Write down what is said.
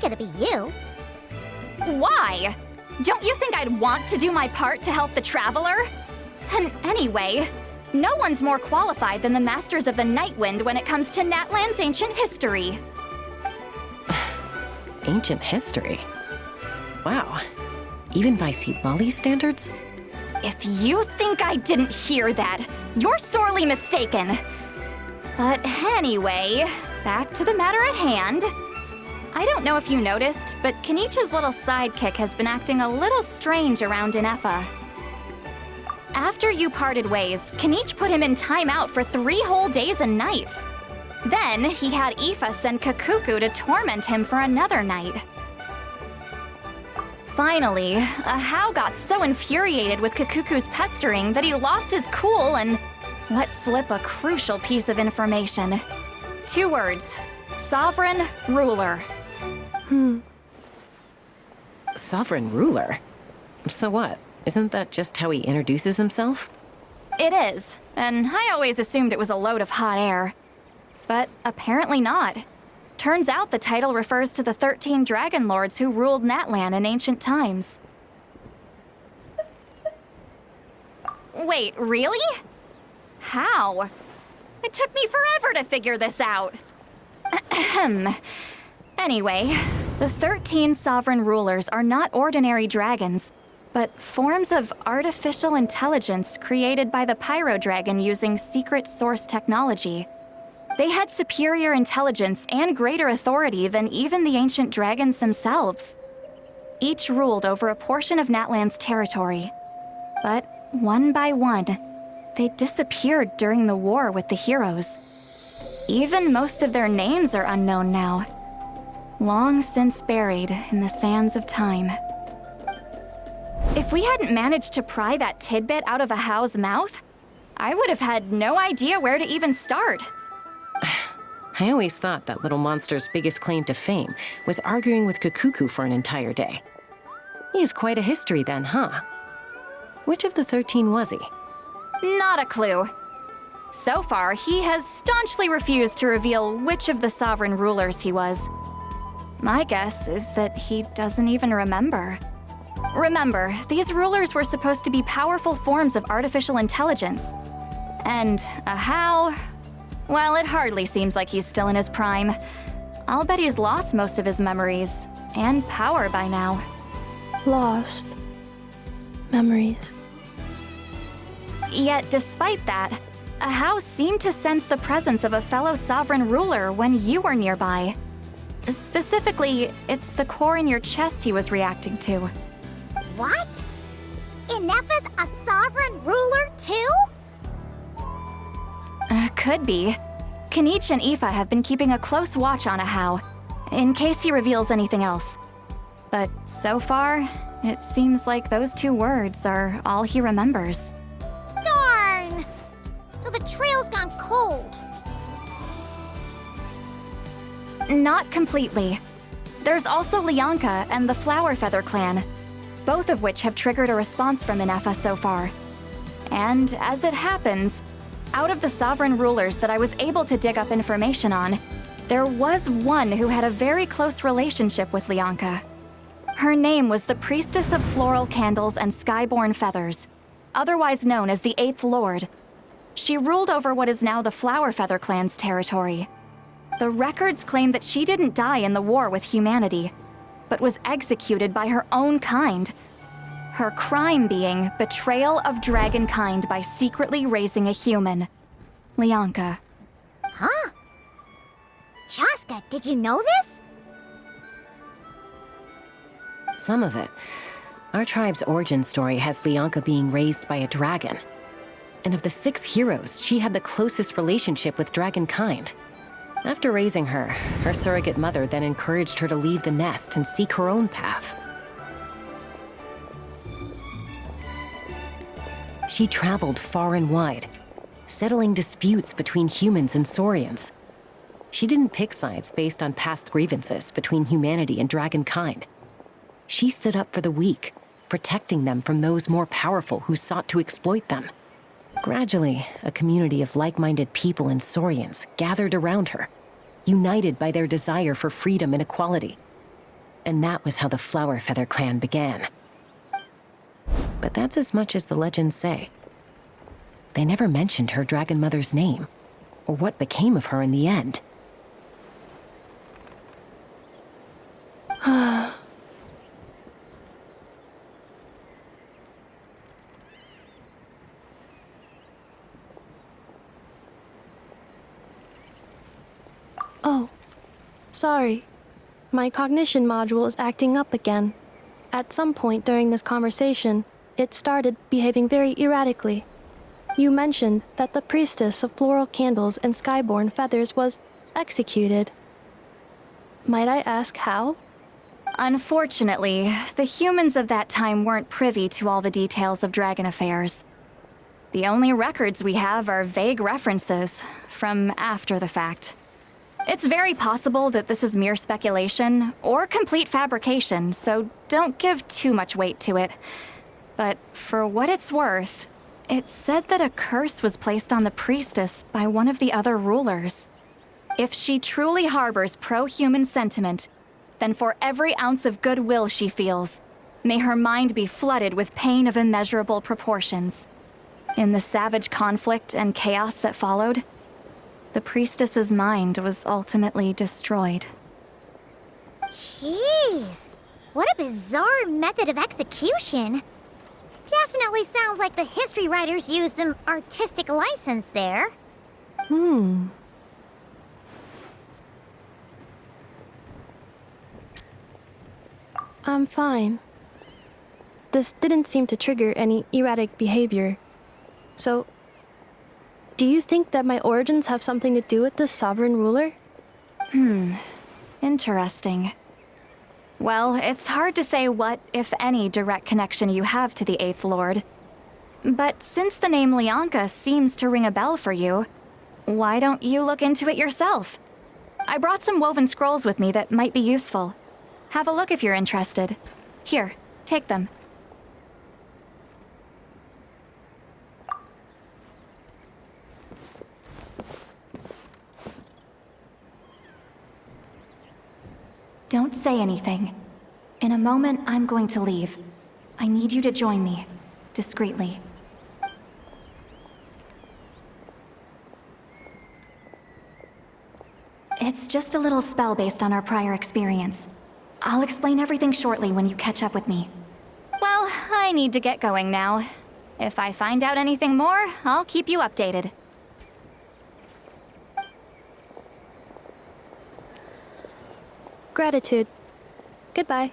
gonna be you. Why? Don't you think I'd want to do my part to help the Traveler? And anyway, no one's more qualified than the Masters of the Nightwind when it comes to Natlan's ancient history. Ancient history? Wow. Even by Citlali standards? If you think I didn't hear that, you're sorely mistaken. But anyway, back to the matter at hand. I don't know if you noticed, but Kenichi's little sidekick has been acting a little strange around Inefa. After you parted ways, Kenichi put him in timeout for 3 whole days and nights. Then he had Ifa send Kakuku to torment him for another night. Finally, Ahau got so infuriated with Kakuku's pestering that he lost his cool and let slip a crucial piece of information. 2 words: Sovereign Ruler. Sovereign ruler? So what? Isn't that just how he introduces himself? It is, and I always assumed it was a load of hot air. But apparently not. Turns out the title refers to the 13 Dragon Lords who ruled Natlan in ancient times. Wait, really? How? It took me forever to figure this out. Ahem. Anyway, the 13 sovereign rulers are not ordinary dragons, but forms of artificial intelligence created by the Pyro Dragon using secret source technology. They had superior intelligence and greater authority than even the ancient dragons themselves. Each ruled over a portion of Natlan's territory. But one by one, they disappeared during the war with the heroes. Even most of their names are unknown now, long since buried in the sands of time. If we hadn't managed to pry that tidbit out of Ahau's mouth, I would have had no idea where to even start. I always thought that little monster's biggest claim to fame was arguing with Kakuku for an entire day. He has quite a history then, huh? Which of the 13 was he? Not a clue. So far, he has staunchly refused to reveal which of the sovereign rulers he was. My guess is that he doesn't even remember. Remember, these rulers were supposed to be powerful forms of artificial intelligence. And Ahau, well, it hardly seems like he's still in his prime. I'll bet he's lost most of his memories and power by now. Lost. Memories. Yet, despite that, Ahau seemed to sense the presence of a fellow sovereign ruler when you were nearby. Specifically, it's the core in your chest he was reacting to. What? Inefa's a sovereign ruler too? Could be. Kenichi and Ifa have been keeping a close watch on Ahau, in case he reveals anything else. But so far, it seems like those 2 words are all he remembers. Darn! So the trail's gone cold. Not completely. There's also Lianka and the Flower Feather clan, both of which have triggered a response from Inefa so far. And as it happens, out of the sovereign rulers that I was able to dig up information on, there was one who had a very close relationship with Lianka. Her name was the Priestess of Floral Candles and Skyborn Feathers, otherwise known as the 8th Lord. She ruled over what is now the Flower Feather clan's territory. The records claim that she didn't die in the war with humanity, but was executed by her own kind. Her crime being betrayal of dragonkind by secretly raising a human. Lianka. Huh? Chaska, did you know this? Some of it. Our tribe's origin story has Lianka being raised by a dragon. And of the 6 heroes, she had the closest relationship with dragonkind. After raising her, her surrogate mother then encouraged her to leave the nest and seek her own path. She traveled far and wide, settling disputes between humans and Saurians. She didn't pick sides based on past grievances between humanity and dragonkind. She stood up for the weak, protecting them from those more powerful who sought to exploit them. Gradually, a community of like-minded people and Saurians gathered around her, united by their desire for freedom and equality. And that was how the Flower Feather clan began. But that's as much as the legends say. They never mentioned her dragon mother's name, or what became of her in the end. Oh, sorry. My cognition module is acting up again. At some point during this conversation, it started behaving very erratically. You mentioned that the priestess of floral candles and skyborn feathers was executed. Might I ask how? Unfortunately, the humans of that time weren't privy to all the details of dragon affairs. The only records we have are vague references from after the fact. It's very possible that this is mere speculation or complete fabrication, so don't give too much weight to it. But for what it's worth, it said that a curse was placed on the priestess by one of the other rulers. If she truly harbors pro-human sentiment, then for every ounce of goodwill she feels, may her mind be flooded with pain of immeasurable proportions. In the savage conflict and chaos that followed, the priestess's mind was ultimately destroyed. Jeez, what a bizarre method of execution. Definitely sounds like the history writers used some artistic license there. I'm fine. This didn't seem to trigger any erratic behavior. So, do you think that my origins have something to do with this sovereign ruler? Interesting. Well, it's hard to say what, if any, direct connection you have to the Eighth Lord. But since the name Lianka seems to ring a bell for you, why don't you look into it yourself? I brought some woven scrolls with me that might be useful. Have a look if you're interested. Here, take them. Don't say anything. In a moment, I'm going to leave. I need you to join me, discreetly. It's just a little spell based on our prior experience. I'll explain everything shortly when you catch up with me. Well, I need to get going now. If I find out anything more, I'll keep you updated. Gratitude. Goodbye.